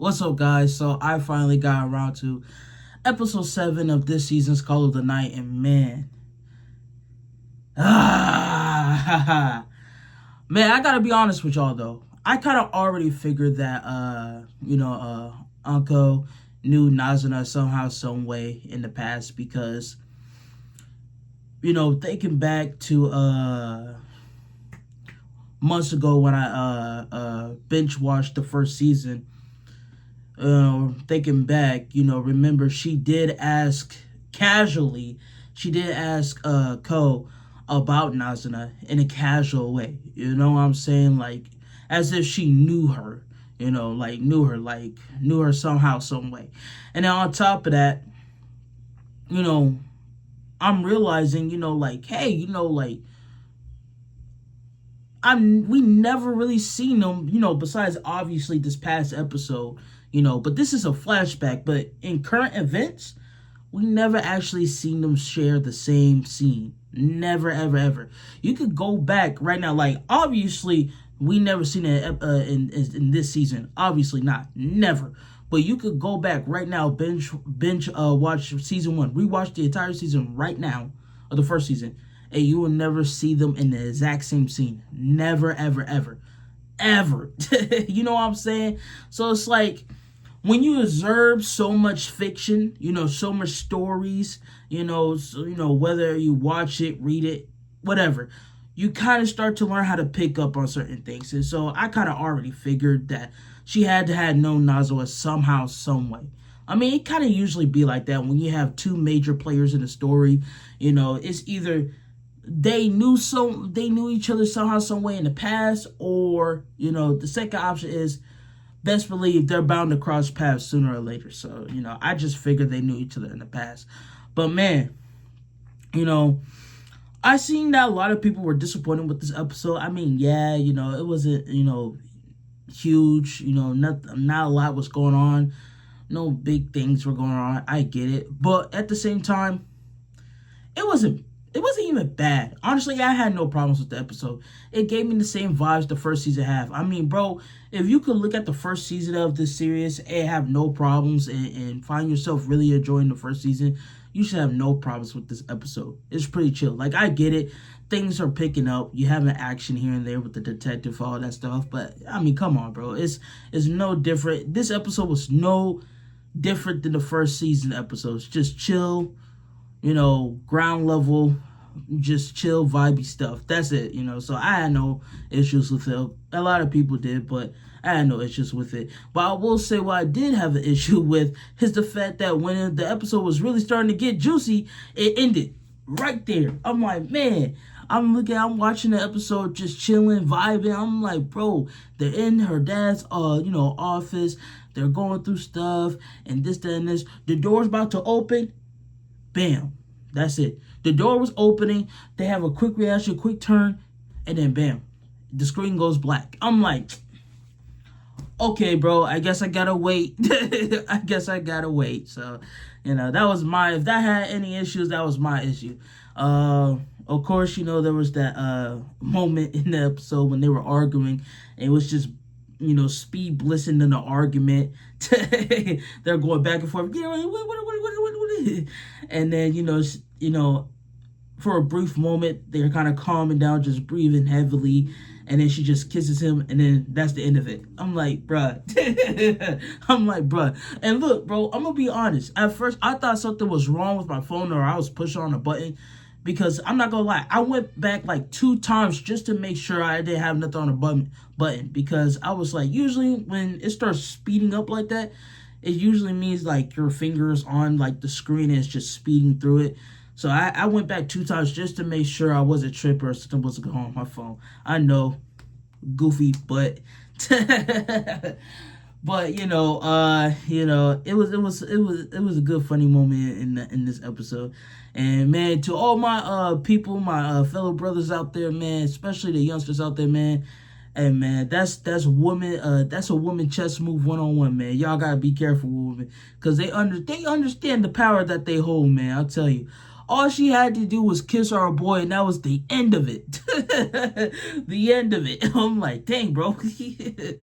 What's up, guys? So I finally got around to episode 7 of this season's Call of the Night, and man, I gotta be honest with y'all though. I kind of already figured that, Uncle knew Nazuna somehow, some way in the past because, thinking back to months ago when I binge watched the first season. Thinking back, remember she did ask casually, she did ask Ko about Nazuna in a casual way. You know what I'm saying? Like as if she knew her, knew her somehow, some way. And then on top of that, you know, I'm realizing, hey, we never really seen them, besides obviously this past episode, but this is a flashback. But in current events, we never actually seen them share the same scene. Never, ever, ever. You could go back right now, like obviously we never seen it in this season. Obviously not, never. But you could go back right now, binge watch season 1, rewatch the entire season right now of the first season, and you will never see them in the exact same scene. Never, ever, ever, ever. You know what I'm saying? So it's like when you observe so much fiction, so much stories, whether you watch it, read it, whatever, you kind of start to learn how to pick up on certain things. And so I kind of already figured that she had to have known Nazuna somehow, some way. I mean, it kind of usually be like that when you have two major players in the story. It's either they knew each other somehow, some way in the past, or the second option is best believe they're bound to cross paths sooner or later. So I just figured they knew each other in the past. But man, I seen that a lot of people were disappointed with this episode. I mean, yeah, it wasn't huge. Not a lot was going on. No big things were going on. I get it, but at the same time, it wasn't even bad. Honestly, I had no problems with the episode. It gave me the same vibes the first season have. I mean, bro, if you could look at the first season of this series and have no problems and find yourself really enjoying the first season, you should have no problems with this episode. It's pretty chill. Like, I get it. Things are picking up. You have an action here and there with the detective, all that stuff. But, I mean, come on, bro. It's no different. This episode was no different than the first season episodes. Just chill, ground level, just chill, vibey stuff. That's it, So I had no issues with it. A lot of people did, but I had no issues with it. But I will say what I did have an issue with is the fact that when the episode was really starting to get juicy, it ended right there. I'm like, man, I'm watching the episode, just chilling, vibing. I'm like, bro, they're in her dad's, office. They're going through stuff and this, that, and this. The door's about to open. Bam. That's it. The door was opening. They have a quick reaction, quick turn, and then bam, the screen goes black. I'm like, okay, bro, I guess I gotta wait. I guess I gotta wait. So, that was if that had any issues, that was my issue. Of course, there was that moment in the episode when they were arguing, and it was just speed blitzing in the argument. They're going back and forth. And then, for a brief moment, they're kind of calming down, just breathing heavily. And then she just kisses him, and then that's the end of it. I'm like, bruh. And look, bro, I'm going to be honest. At first, I thought something was wrong with my phone or I was pushing on a button. Because I'm not going to lie, I went back like 2 times just to make sure I didn't have nothing on the button. Because I was like, usually when it starts speeding up like that, it usually means like your fingers on like the screen and it's just speeding through it. So I went back 2 times just to make sure I wasn't tripping or something wasn't going on with my phone. I know, goofy, but but it was a good funny moment in this episode. And man, to all my people, my fellow brothers out there, man, especially the youngsters out there, man. And man, that's a woman chess move 1-on-1, man. Y'all gotta be careful with women, cause they understand the power that they hold, man. I'll tell you. All she had to do was kiss our boy, and that was the end of it. The end of it. I'm like, dang, bro.